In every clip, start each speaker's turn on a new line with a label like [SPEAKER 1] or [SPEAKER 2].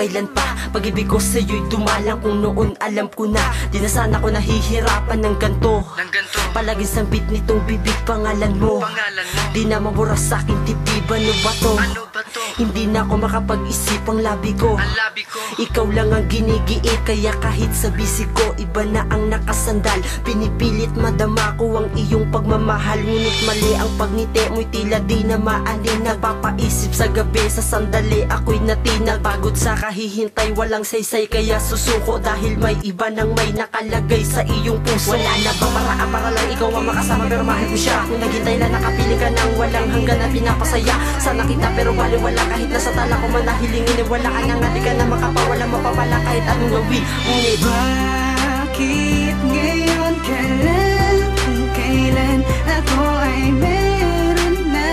[SPEAKER 1] kailan pa pag-ibig ko sa'yo'y dumalang. Kung noon alam ko na di na sana ko nahihirapan ng ganto. Palaging sambit nitong bibig pangalan mo. Di na mabura sa'kin titib, ano ba to? Hindi na ako makapag-isip ang labi ko. Ikaw lang ang ginigiit, kaya kahit sa bisi ko iba na ang nakasandal. Pinipilit madama ko ang iyong pagmamahal, ngunit mali ang pagngiti mo'y tila di na maanin. Nagpapaisip sa gabi, sa sandali ako'y natinag. Pagod sa kahihintay, walang saysay kaya susuko. Dahil may iba nang may nakalagay sa iyong puso. Wala na ba paraan para lang ikaw ang makasama, pero mahal ko siya. Kung naghintay na nakapiling ka nang walang hanggan na pinapasaya. Sana kita pero baliwala, kahit nasa tala ko man nahilingin. Wala ka na nga, di ka na makapawala, mapapala kahit anong gawin. Ngunit
[SPEAKER 2] bakit ngayon ka lang? Kung kailan ako ay meron na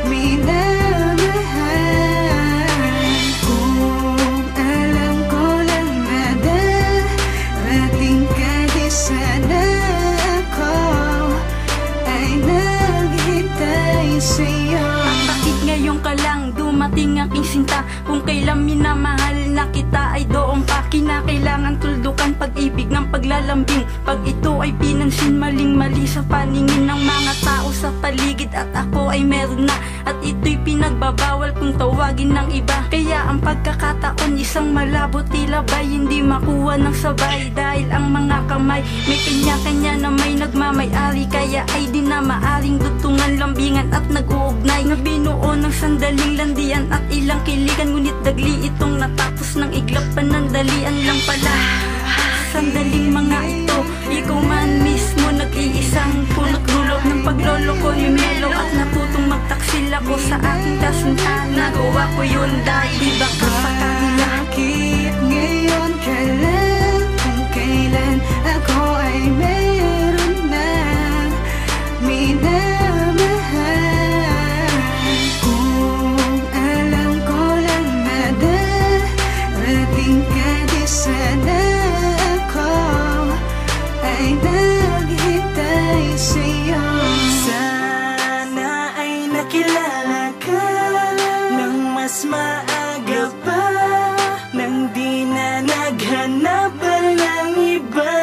[SPEAKER 2] minamahal. Kung alam ko lang na darating ka, di sana ako ay naghintay sa'yo.
[SPEAKER 3] Bakit ngayon ka lang dumating aking sinta? Kung kailan minamahal na kita ay doon pa. Kinakailangan tuldukan pag-ibig ng paglalambing. Pag ito ay pinansin, maling-mali sa paningin ng mga tao sa paligid. At ako ay meron na, at ito'y pinagbabawal kung tawagin ng iba. Kaya ang pagkakataon isang malabo, tila ba'y hindi makuha ng sabay. Dahil ang mga kamay may kanya-kanya na may nagmamay-ari. Kaya ay di na maaring dutungan, lambingan at nag-uugnay. Na binuo ng sandaling landian at ilang kiligan. Ngunit dagli itong natapos ng iglap, panandalian lang pala. Sandaling mga ito, ikaw man mismo nag-iisang pulot-dulot ng paglolo ko ni Melo. At natutong magtaksil ako sa aking kasinta. Nagawa ko yun dahil iba ka sa kanila.
[SPEAKER 2] Bakit ngayon ka lang? Kung kailan ako ay meron na minamahal. Kung alam ko lang na darating ka, di sana ako ay naghintay sa'yo. Sana ay nakilala ka nang mas maaga pa, nang di na naghanapan ng iba.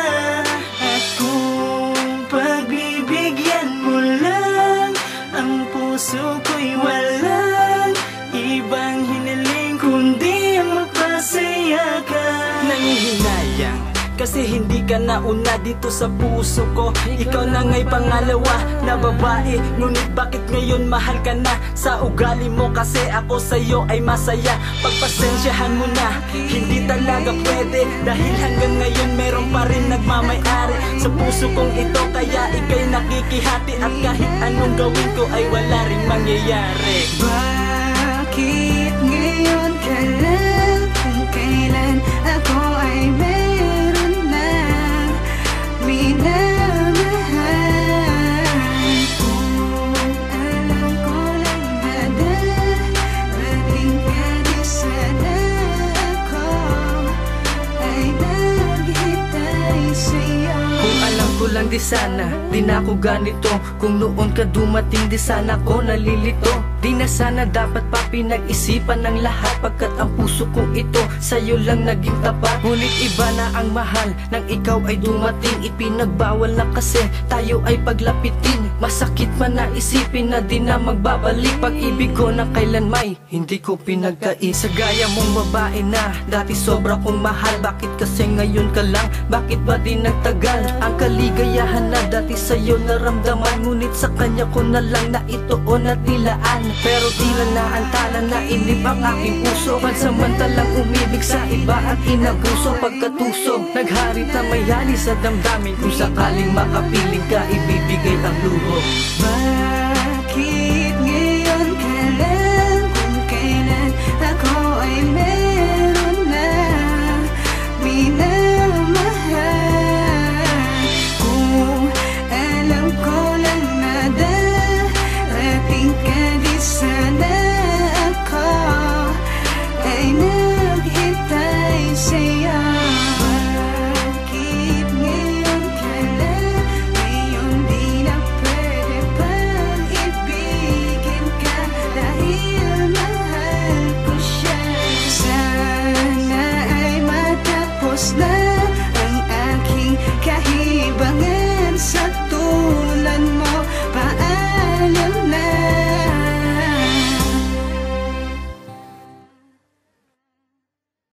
[SPEAKER 2] At kung pagbibigyan mo lang, ang puso ko'y walang ibang hiniling kundi ang mapasaya ka. Nangihinayang kasi hindi ka nauna dito sa puso ko. Ikaw na nga'y pangalawa na babae, ngunit bakit ngayon mahal ka na? Sa ugali mo kasi ako sa'yo ay masaya. Pagpasensyahan mo na, hindi talaga pwede. Dahil hanggang ngayon meron pa rin nagmamay-ari sa puso kong ito. Kaya ika'y nakikihati, at kahit anong gawin ko ay wala ring mangyayari. Bakit ngayon ka lang? Kung kailan ako ay meron na minamahal. Kung alam ko lang na darating ka, di sana ako ay naghintay sa'yo.
[SPEAKER 1] kung alam ko lang di sana, di na ako ganito. Kung noon ka dumating, di sana ko nalilito. Di na sana dapat pa pinag-isipan ng lahat, pagkat ang puso kong ito sa'yo lang naging tapat. Ngunit iba na ang mahal nang ikaw ay dumating. Ipinagbawal na kasi tayo ay paglapitin. Masakit man na isipin na di na magbabalik. Pag-ibig ko na kailanmay hindi ko pinagkait. Sa gaya mong babae na dati sobra kong mahal, bakit kasi ngayon ka lang? Bakit ba di nagtagal ang kaligayahan na dati sa'yo naramdaman? Ngunit sa kanya ko na lang na ito o natilaan. Pero tila naantala na inip ang aking puso. Pansamantalang umibig sa iba at inabuso. Pagkatuso, nagharit na mayali sa damdamin. Kung sakaling makapiling ka, ibibigay ang luho.